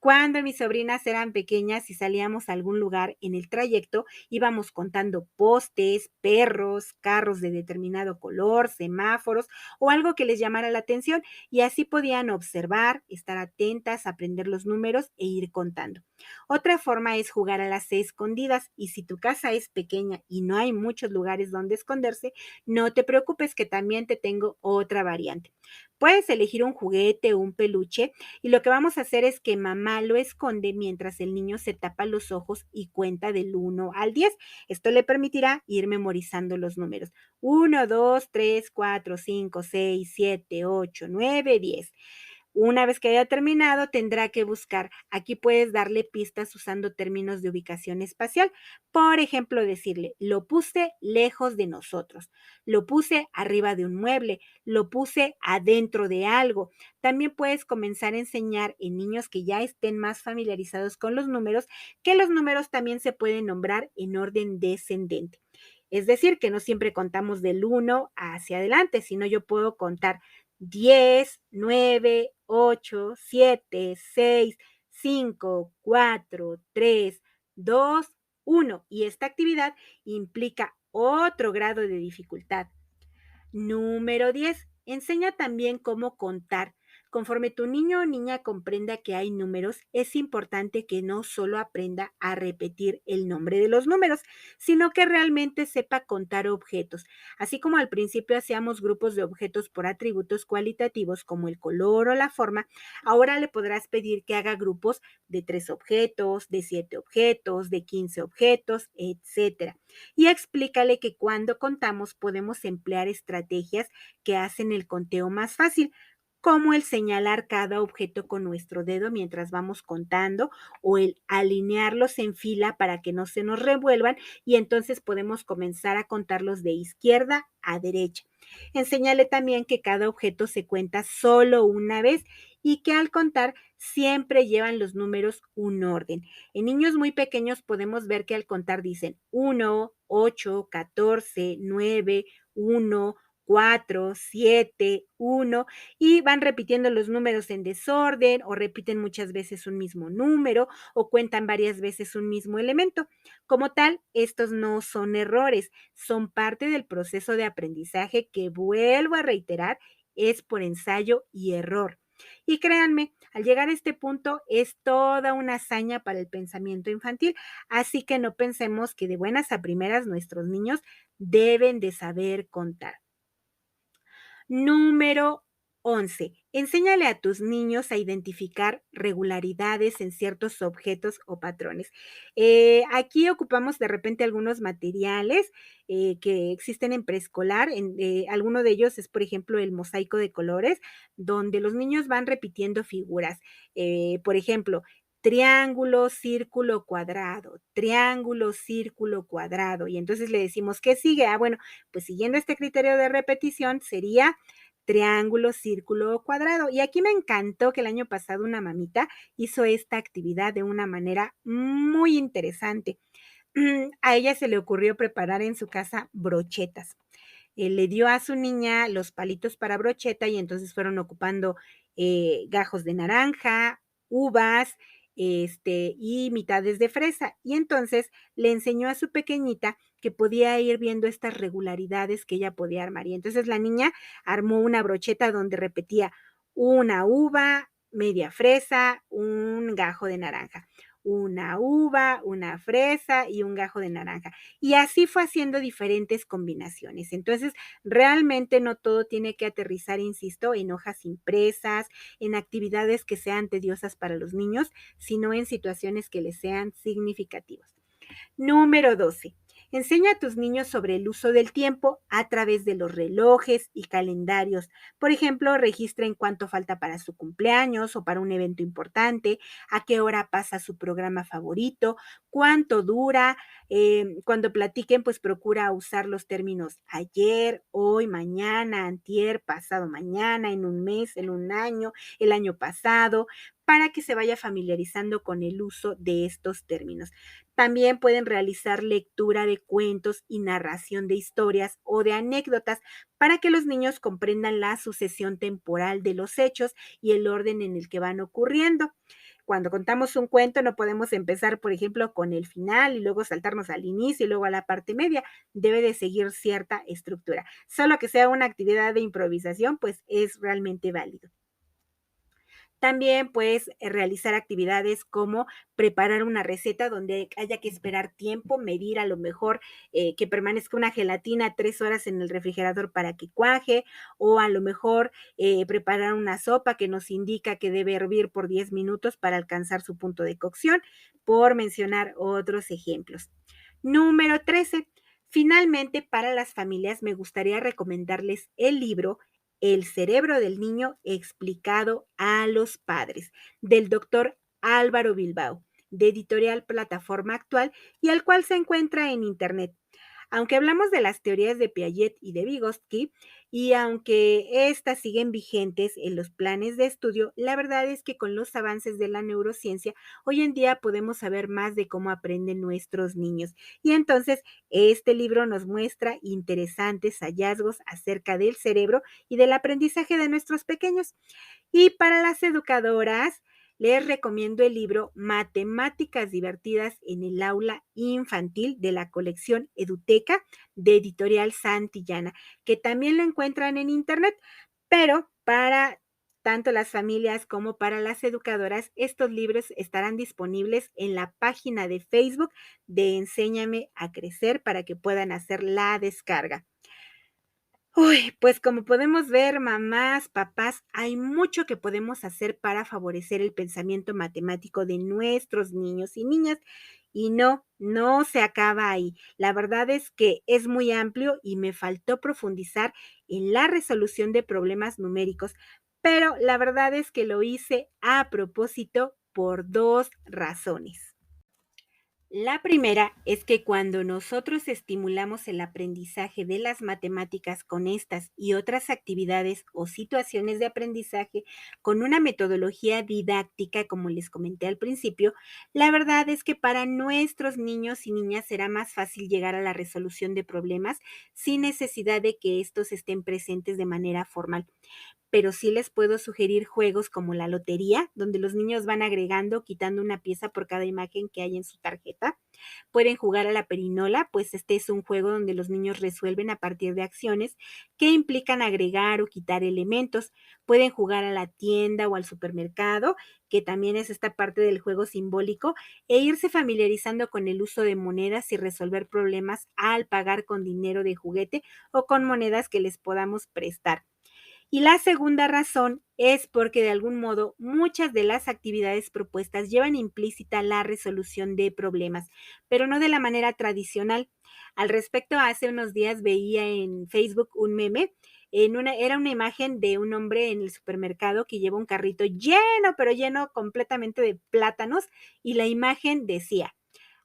Cuando mis sobrinas eran pequeñas y salíamos a algún lugar en el trayecto, íbamos contando postes, perros, carros de determinado color, semáforos o algo que les llamara la atención y así podían observar, estar atentas, aprender los números e ir contando. Otra forma es jugar a las escondidas y si tu casa es pequeña y no hay muchos lugares donde esconderse, no te preocupes que también te tengo otra variante. Puedes elegir un juguete o un peluche y lo que vamos a hacer es que mamá lo esconde mientras el niño se tapa los ojos y cuenta del 1 al 10. Esto le permitirá ir memorizando los números. 1, 2, 3, 4, 5, 6, 7, 8, 9, 10. Una vez que haya terminado, tendrá que buscar. Aquí puedes darle pistas usando términos de ubicación espacial. Por ejemplo, decirle, lo puse lejos de nosotros, lo puse arriba de un mueble, lo puse adentro de algo. También puedes comenzar a enseñar en niños que ya estén más familiarizados con los números, que los números también se pueden nombrar en orden descendente. Es decir, que no siempre contamos del 1 hacia adelante, sino yo puedo contar 10, 9, 8, 7, 6, 5, 4, 3, 2, 1. Y esta actividad implica otro grado de dificultad. Número 10. Enseña también cómo contar. Conforme tu niño o niña comprenda que hay números, es importante que no solo aprenda a repetir el nombre de los números, sino que realmente sepa contar objetos. Así como al principio hacíamos grupos de objetos por atributos cualitativos como el color o la forma, ahora le podrás pedir que haga grupos de 3 objetos, de 7 objetos, de 15 objetos, etcétera. Y explícale que cuando contamos podemos emplear estrategias que hacen el conteo más fácil, como el señalar cada objeto con nuestro dedo mientras vamos contando o el alinearlos en fila para que no se nos revuelvan y entonces podemos comenzar a contarlos de izquierda a derecha. Enséñale también que cada objeto se cuenta solo una vez y que al contar siempre llevan los números un orden. En niños muy pequeños podemos ver que al contar dicen 1, 8, 14, 9, 1, 4, 7, 1 y van repitiendo los números en desorden o repiten muchas veces un mismo número o cuentan varias veces un mismo elemento. Como tal, estos no son errores, son parte del proceso de aprendizaje que vuelvo a reiterar, es por ensayo y error. Y créanme, al llegar a este punto es toda una hazaña para el pensamiento infantil, así que no pensemos que de buenas a primeras nuestros niños deben de saber contar. Número 11. Enséñale a tus niños a identificar regularidades en ciertos objetos o patrones. Aquí ocupamos de repente algunos materiales que existen en preescolar. Alguno de ellos es, por ejemplo, el mosaico de colores, donde los niños van repitiendo figuras. Por ejemplo, triángulo, círculo, cuadrado, triángulo, círculo, cuadrado. Y entonces le decimos, ¿qué sigue? Ah, bueno, pues siguiendo este criterio de repetición sería triángulo, círculo o cuadrado. Y aquí me encantó que el año pasado una mamita hizo esta actividad de una manera muy interesante. A ella se le ocurrió preparar en su casa brochetas. Le dio a su niña los palitos para brocheta y entonces fueron ocupando gajos de naranja, uvas, y mitades de fresa. Y entonces le enseñó a su pequeñita que podía ir viendo estas regularidades que ella podía armar. Y entonces la niña armó una brocheta donde repetía una uva, media fresa, un gajo de naranja, una uva, una fresa y un gajo de naranja. Y así fue haciendo diferentes combinaciones. Entonces, realmente no todo tiene que aterrizar, insisto, en hojas impresas, en actividades que sean tediosas para los niños, sino en situaciones que les sean significativas. Número 12. Enseña a tus niños sobre el uso del tiempo a través de los relojes y calendarios. Por ejemplo, registren cuánto falta para su cumpleaños o para un evento importante, a qué hora pasa su programa favorito, cuánto dura. Cuando platiquen, pues procura usar los términos ayer, hoy, mañana, antier, pasado mañana, en un mes, en un año, el año pasado, para que se vaya familiarizando con el uso de estos términos. También pueden realizar lectura de cuentos y narración de historias o de anécdotas para que los niños comprendan la sucesión temporal de los hechos y el orden en el que van ocurriendo. Cuando contamos un cuento no podemos empezar, por ejemplo, con el final y luego saltarnos al inicio y luego a la parte media. Debe de seguir cierta estructura. Solo que sea una actividad de improvisación, pues es realmente válido. También puedes realizar actividades como preparar una receta donde haya que esperar tiempo, medir a lo mejor que permanezca una gelatina 3 horas en el refrigerador para que cuaje, o a lo mejor preparar una sopa que nos indica que debe hervir por 10 minutos para alcanzar su punto de cocción, por mencionar otros ejemplos. Número 13. Finalmente, para las familias me gustaría recomendarles el libro El cerebro del niño explicado a los padres, del doctor Álvaro Bilbao, de editorial Plataforma Actual y al cual se encuentra en Internet. Aunque hablamos de las teorías de Piaget y de Vygotsky, y aunque estas siguen vigentes en los planes de estudio, la verdad es que con los avances de la neurociencia, hoy en día podemos saber más de cómo aprenden nuestros niños. Y entonces, este libro nos muestra interesantes hallazgos acerca del cerebro y del aprendizaje de nuestros pequeños. Y para las educadoras, les recomiendo el libro Matemáticas divertidas en el aula infantil de la colección Eduteca de Editorial Santillana, que también lo encuentran en internet, pero para tanto las familias como para las educadoras, estos libros estarán disponibles en la página de Facebook de Enséñame a Crecer para que puedan hacer la descarga. Uy, pues como podemos ver, mamás, papás, hay mucho que podemos hacer para favorecer el pensamiento matemático de nuestros niños y niñas. Y no, no se acaba ahí. La verdad es que es muy amplio y me faltó profundizar en la resolución de problemas numéricos, pero la verdad es que lo hice a propósito por dos razones. La primera es que cuando nosotros estimulamos el aprendizaje de las matemáticas con estas y otras actividades o situaciones de aprendizaje con una metodología didáctica, como les comenté al principio, la verdad es que para nuestros niños y niñas será más fácil llegar a la resolución de problemas sin necesidad de que estos estén presentes de manera formal. pero sí les puedo sugerir juegos como la lotería, donde los niños van agregando, quitando una pieza por cada imagen que hay en su tarjeta. Pueden jugar a la perinola, pues este es un juego donde los niños resuelven a partir de acciones que implican agregar o quitar elementos. Pueden jugar a la tienda o al supermercado, que también es esta parte del juego simbólico, e irse familiarizando con el uso de monedas y resolver problemas al pagar con dinero de juguete o con monedas que les podamos prestar. Y la segunda razón es porque de algún modo muchas de las actividades propuestas llevan implícita la resolución de problemas, pero no de la manera tradicional. Al respecto, hace unos días veía en Facebook un meme. Era una imagen de un hombre en el supermercado que lleva un carrito lleno, pero lleno completamente de plátanos, y la imagen decía: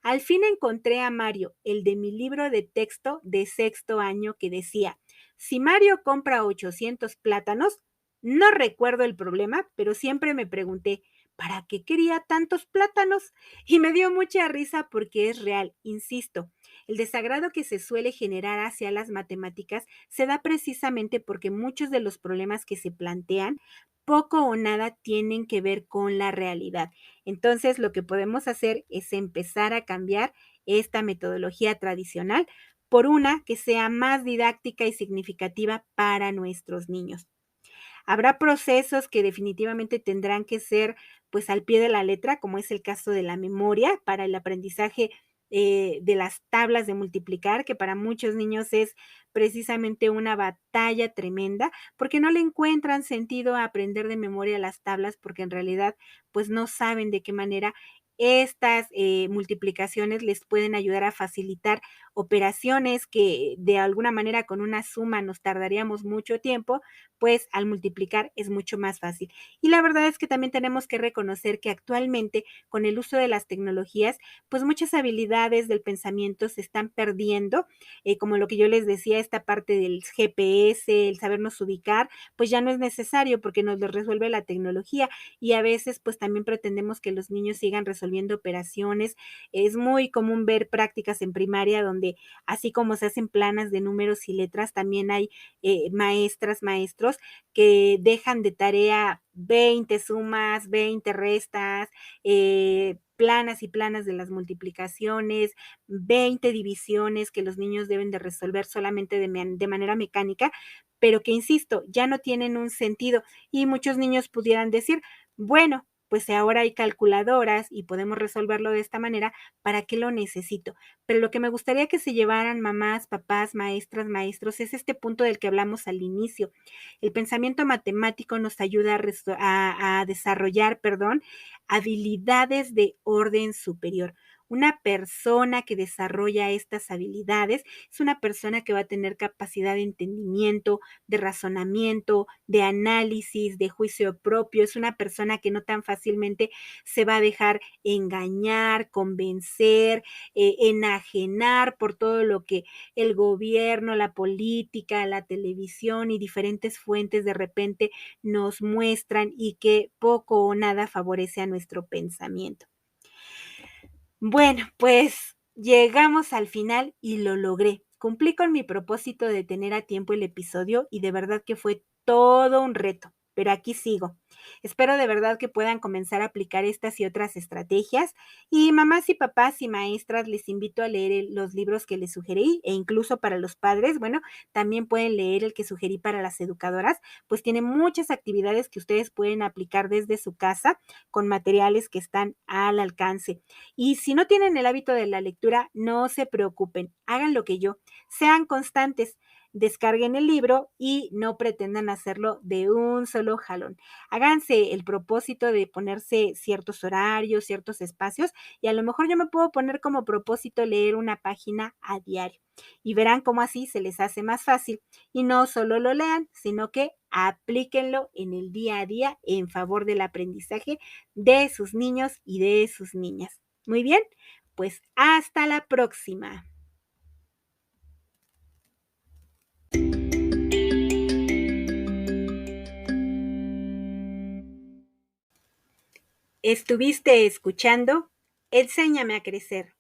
al fin encontré a Mario, el de mi libro de texto de sexto año que decía: si Mario compra 800 plátanos, no recuerdo el problema, pero siempre me pregunté, ¿para qué quería tantos plátanos? Y me dio mucha risa porque es real, insisto. El desagrado que se suele generar hacia las matemáticas se da precisamente porque muchos de los problemas que se plantean poco o nada tienen que ver con la realidad. Entonces, lo que podemos hacer es empezar a cambiar esta metodología tradicional por una que sea más didáctica y significativa para nuestros niños. Habrá procesos que definitivamente tendrán que ser, pues, al pie de la letra, como es el caso de la memoria para el aprendizaje, de las tablas de multiplicar, que para muchos niños es precisamente una batalla tremenda, porque no le encuentran sentido a aprender de memoria las tablas, porque en realidad, pues, no saben de qué manera estas, multiplicaciones les pueden ayudar a facilitar operaciones que de alguna manera con una suma nos tardaríamos mucho tiempo, pues al multiplicar es mucho más fácil. Y la verdad es que también tenemos que reconocer que actualmente con el uso de las tecnologías, pues muchas habilidades del pensamiento se están perdiendo, como lo que yo les decía, esta parte del GPS, el sabernos ubicar, pues ya no es necesario porque nos lo resuelve la tecnología, y a veces pues también pretendemos que los niños sigan resolviendo operaciones. Es muy común ver prácticas en primaria donde así como se hacen planas de números y letras, también hay maestras, maestros que dejan de tarea 20 sumas, 20 restas, planas y planas de las multiplicaciones, 20 divisiones que los niños deben de resolver solamente de manera mecánica, pero que, insisto, ya no tienen un sentido. Y muchos niños pudieran decir, bueno, pues si ahora hay calculadoras y podemos resolverlo de esta manera, ¿para qué lo necesito? Pero lo que me gustaría que se llevaran mamás, papás, maestras, maestros, es este punto del que hablamos al inicio. El pensamiento matemático nos ayuda a desarrollar, perdón, habilidades de orden superior. Una persona que desarrolla estas habilidades es una persona que va a tener capacidad de entendimiento, de razonamiento, de análisis, de juicio propio. Es una persona que no tan fácilmente se va a dejar engañar, convencer, enajenar por todo lo que el gobierno, la política, la televisión y diferentes fuentes de repente nos muestran y que poco o nada favorece a nuestro pensamiento. Bueno, pues llegamos al final y lo logré. Cumplí con mi propósito de tener a tiempo el episodio y de verdad que fue todo un reto, pero aquí sigo. Espero de verdad que puedan comenzar a aplicar estas y otras estrategias. Y mamás y papás y maestras, les invito a leer los libros que les sugerí, e incluso para los padres, bueno, también pueden leer el que sugerí para las educadoras, pues tiene muchas actividades que ustedes pueden aplicar desde su casa con materiales que están al alcance. Y si no tienen el hábito de la lectura, no se preocupen, hagan lo que yo, sean constantes, descarguen el libro y no pretendan hacerlo de un solo jalón. Háganse el propósito de ponerse ciertos horarios, ciertos espacios, y a lo mejor yo me puedo poner como propósito leer una página a diario, y verán cómo así se les hace más fácil. Y no solo lo lean, sino que aplíquenlo en el día a día en favor del aprendizaje de sus niños y de sus niñas. Muy bien, pues hasta la próxima. Estuviste escuchando Enséñame a crecer.